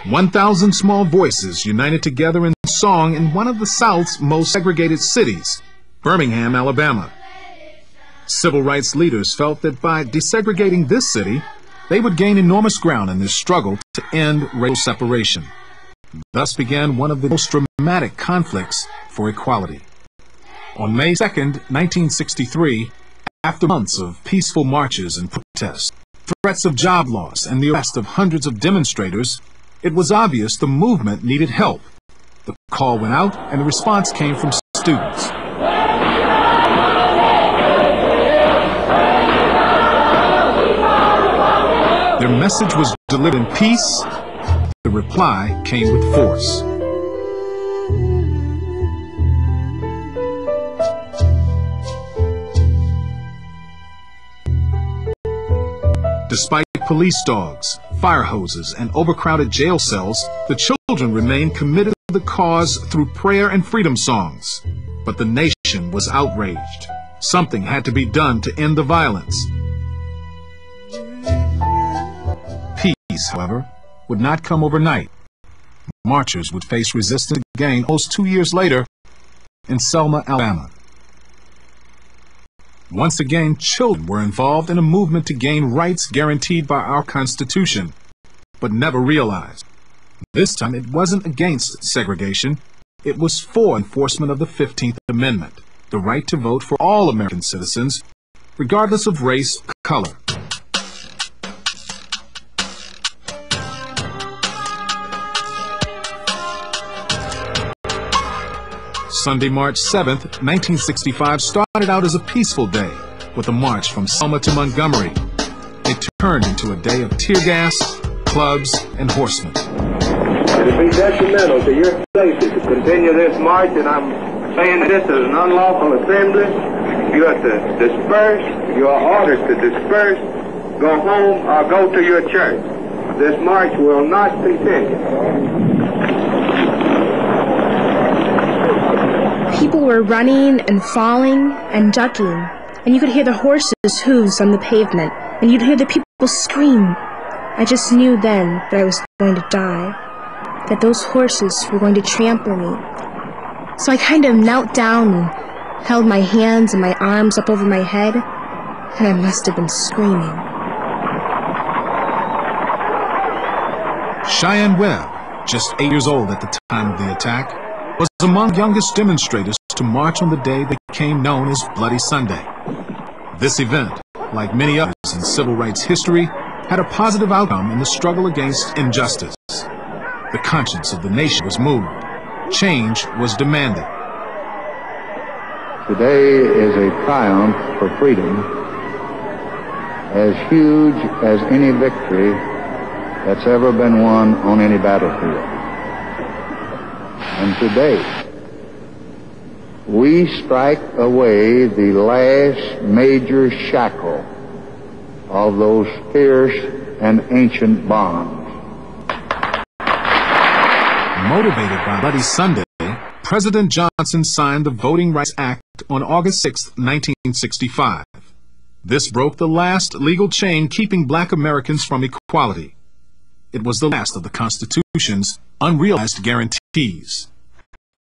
1,000 small voices united together in song in one of the South's most segregated cities, Birmingham, Alabama. Civil rights leaders felt that by desegregating this city, they would gain enormous ground in their struggle to end racial separation. Thus began one of the most dramatic conflicts for equality. On May 2, 1963, after months of peaceful marches and protests, threats of job loss, and the arrest of hundreds of demonstrators, it was obvious the movement needed help. The call went out, and the response came from students. Their message was delivered in peace. The reply came with force. Despite police dogs, fire hoses, and overcrowded jail cells, the children remained committed to the cause through prayer and freedom songs. But the nation was outraged. Something had to be done to end the violence. Peace, however, would not come overnight. Marchers would face resistance again almost 2 years later in Selma, Alabama. Once again, children were involved in a movement to gain rights guaranteed by our Constitution, but never realized. This time it wasn't against segregation, it was for enforcement of the 15th Amendment, the right to vote for all American citizens, regardless of race or color. Sunday, March 7, 1965 started out as a peaceful day with a march from Selma to Montgomery. It turned into a day of tear gas, clubs, and horsemen. It would be detrimental to your safety to continue this march, and I'm saying this is an unlawful assembly. You have to disperse. You are ordered to disperse, go home, or go to your church. This march will not continue. People were running and falling and ducking, and you could hear the horses' hooves on the pavement, and you'd hear the people scream. I just knew then that I was going to die, that those horses were going to trample me. So I kind of knelt down and held my hands and my arms up over my head, and I must have been screaming. Cheyenne Webb, just 8 years old at the time of the attack, was among the youngest demonstrators to march on the day that became known as Bloody Sunday. This event, like many others in civil rights history, had a positive outcome in the struggle against injustice. The conscience of the nation was moved. Change was demanded. Today is a triumph for freedom, as huge as any victory that's ever been won on any battlefield. And today, we strike away the last major shackle of those fierce and ancient bonds. Motivated by Bloody Sunday, President Johnson signed the Voting Rights Act on August 6, 1965. This broke the last legal chain keeping black Americans from equality. It was the last of the Constitution's unrealized guarantees.